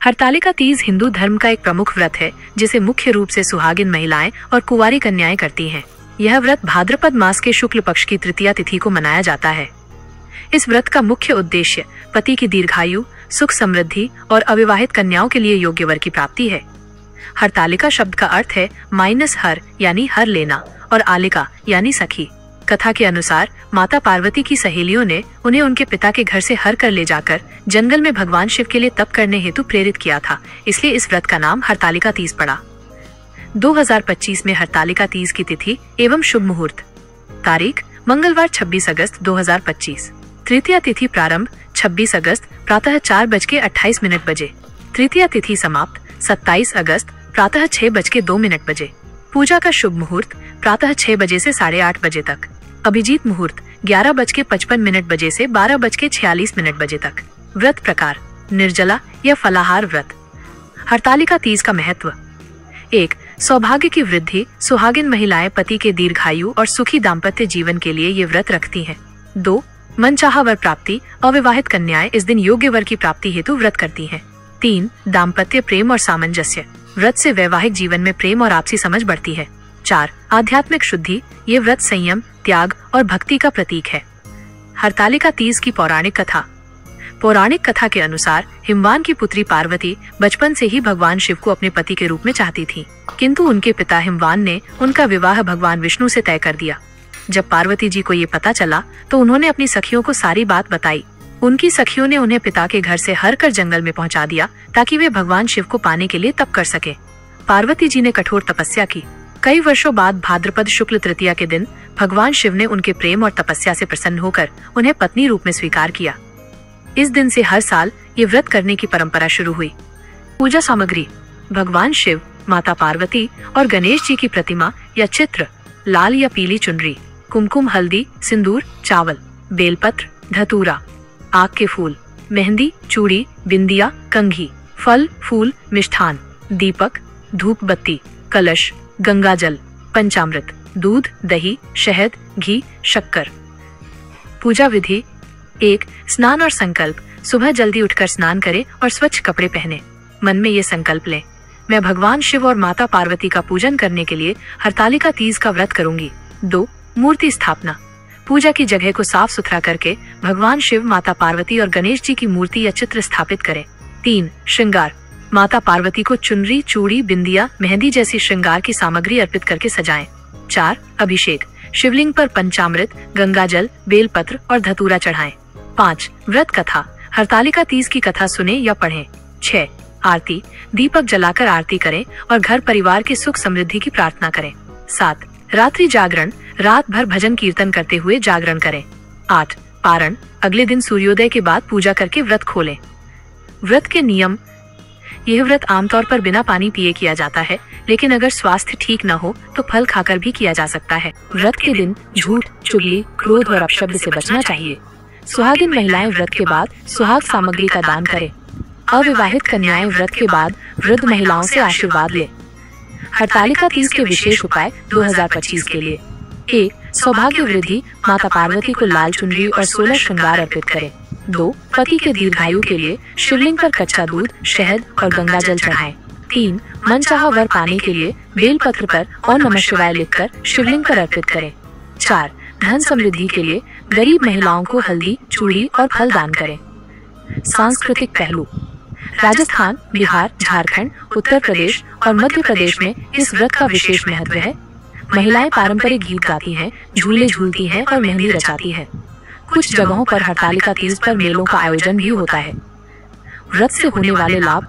हरतालिका तीज हिंदू धर्म का एक प्रमुख व्रत है जिसे मुख्य रूप से सुहागिन महिलाएं और कुंवारी कन्याएं करती हैं। यह व्रत भाद्रपद मास के शुक्ल पक्ष की तृतीया तिथि को मनाया जाता है। इस व्रत का मुख्य उद्देश्य पति की दीर्घायु, सुख समृद्धि और अविवाहित कन्याओं के लिए योग्य वर की प्राप्ति है। हरतालिका शब्द का अर्थ है -हर यानी हर लेना और आलिका यानी सखी। कथा के अनुसार माता पार्वती की सहेलियों ने उन्हें उनके पिता के घर से हर कर ले जाकर जंगल में भगवान शिव के लिए तप करने हेतु प्रेरित किया था, इसलिए इस व्रत का नाम हरतालिका तीज पड़ा। 2025 में हरतालिका तीज की तिथि एवं शुभ मुहूर्त। तारीख मंगलवार 26 अगस्त 2025। तृतीया तिथि प्रारंभ 26 अगस्त प्रातः 4:28 बजे। तृतीया तिथि समाप्त 27 अगस्त प्रातः 6:02 बजे। पूजा का शुभ मुहूर्त प्रातः 6 बजे से 8:30 बजे तक। अभिजीत मुहूर्त 11:55 बजे से 12:46 बजे तक। व्रत प्रकार निर्जला या फलाहार व्रत। हरतालिका तीज का महत्व। 1. सौभाग्य की वृद्धि। सुहागिन महिलाएं पति के दीर्घायु और सुखी दाम्पत्य जीवन के लिए ये व्रत रखती हैं। 2. मनचाहा वर प्राप्ति। अविवाहित कन्याएं इस दिन योग्य वर की प्राप्ति हेतु व्रत करती हैं। 3. दाम्पत्य प्रेम और सामंजस्य। व्रत से वैवाहिक जीवन में प्रेम और आपसी समझ बढ़ती है। 4. आध्यात्मिक शुद्धि। ये व्रत संयम, त्याग और भक्ति का प्रतीक है। हरतालिका तीज की पौराणिक कथा। पौराणिक कथा के अनुसार हिमवान की पुत्री पार्वती बचपन से ही भगवान शिव को अपने पति के रूप में चाहती थी, किंतु उनके पिता हिमवान ने उनका विवाह भगवान विष्णु से तय कर दिया। जब पार्वती जी को ये पता चला तो उन्होंने अपनी सखियों को सारी बात बताई। उनकी सखियों ने उन्हें पिता के घर से हर कर जंगल में पहुंचा दिया ताकि वे भगवान शिव को पाने के लिए तप कर सके। पार्वती जी ने कठोर तपस्या की। कई वर्षों बाद भाद्रपद शुक्ल तृतीया के दिन भगवान शिव ने उनके प्रेम और तपस्या से प्रसन्न होकर उन्हें पत्नी रूप में स्वीकार किया। इस दिन से हर साल ये व्रत करने की परंपरा शुरू हुई। पूजा सामग्री। भगवान शिव, माता पार्वती और गणेश जी की प्रतिमा या चित्र, लाल या पीली चुनरी, कुमकुम, हल्दी, सिंदूर, चावल, बेलपत्र, धतूरा, आक के फूल, मेहंदी, चूड़ी, बिंदिया, कंघी, फल, फूल, मिष्ठान, दीपक, धूप बत्ती, कलश, गंगा जल, पंचामृत, दूध, दही, शहद, घी, शक्कर। पूजा विधि। 1. स्नान और संकल्प। सुबह जल्दी उठकर स्नान करें और स्वच्छ कपड़े पहने। मन में ये संकल्प लें, मैं भगवान शिव और माता पार्वती का पूजन करने के लिए हरतालिका तीज का व्रत करूंगी। 2. मूर्ति स्थापना। पूजा की जगह को साफ सुथरा करके भगवान शिव, माता पार्वती और गणेश जी की मूर्ति या चित्र स्थापित करें। 3. श्रृंगार। माता पार्वती को चुनरी, चूड़ी, बिंदिया, मेहंदी जैसी श्रृंगार की सामग्री अर्पित करके सजाएं। 4. अभिषेक। शिवलिंग पर पंचामृत, गंगा जल, बेलपत्र और धतूरा चढ़ाएं। 5. व्रत कथा। हरतालिका तीज की कथा सुने या पढ़ें। 6. आरती। दीपक जलाकर आरती करें और घर परिवार के सुख समृद्धि की प्रार्थना करें। 7. रात्रि जागरण। रात भर भजन कीर्तन करते हुए जागरण करें। 8. पारण। अगले दिन सूर्योदय के बाद पूजा करके व्रत खोलें। व्रत के नियम। यह व्रत आमतौर पर बिना पानी पिए किया जाता है, लेकिन अगर स्वास्थ्य ठीक न हो तो फल खाकर भी किया जा सकता है। व्रत के दिन झूठ, चुगली, क्रोध और अपशब्द से बचना चाहिए। सुहागिन महिलाएं व्रत के बाद सुहाग सामग्री का दान करें। अविवाहित कन्याएं व्रत के बाद वृद्ध महिलाओं से आशीर्वाद लें। हरतालिका तीज के विशेष उपाय 2025 के लिए। 1. सौभाग्य वृद्धि। माता पार्वती को लाल चुनरी और 16 श्रृंगार अर्पित करें। 2. पति के दीर्घायु के लिए शिवलिंग पर कच्चा दूध, शहद और गंगा जल चढ़ाएं। 3. मनचाहा वर पाने के लिए बेलपत्र पर ओम नमः शिवाय लिखकर शिवलिंग पर अर्पित करें। 4. धन समृद्धि के लिए गरीब महिलाओं को हल्दी, चूड़ी और फल दान करें। सांस्कृतिक पहलू। राजस्थान, बिहार, झारखंड, उत्तर प्रदेश और मध्य प्रदेश में इस व्रत का विशेष महत्व है। महिलाएं पारंपरिक गीत गाती हैं, झूले झूलती हैं और मेहंदी रचाती हैं। कुछ जगहों पर हरतालिका तीज पर मेलों का आयोजन भी होता है। व्रत से होने वाले लाभ।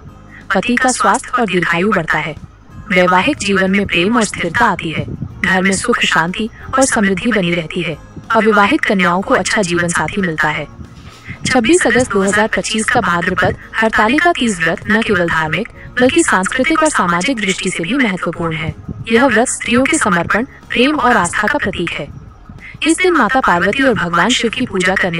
पति का स्वास्थ्य और दीर्घायु बढ़ता है। वैवाहिक जीवन में प्रेम और स्थिरता आती है। घर में सुख, शांति और समृद्धि बनी रहती है। अविवाहित कन्याओं को अच्छा जीवन साथी मिलता है। 26 अगस्त 2025 का भाद्रपद हरतालिका तीज व्रत न केवल धार्मिक बल्कि सांस्कृतिक और सामाजिक दृष्टि से भी महत्वपूर्ण है। यह व्रत स्त्रियों के समर्पण, प्रेम और आस्था का प्रतीक है। इस दिन माता पार्वती और भगवान शिव की पूजा करने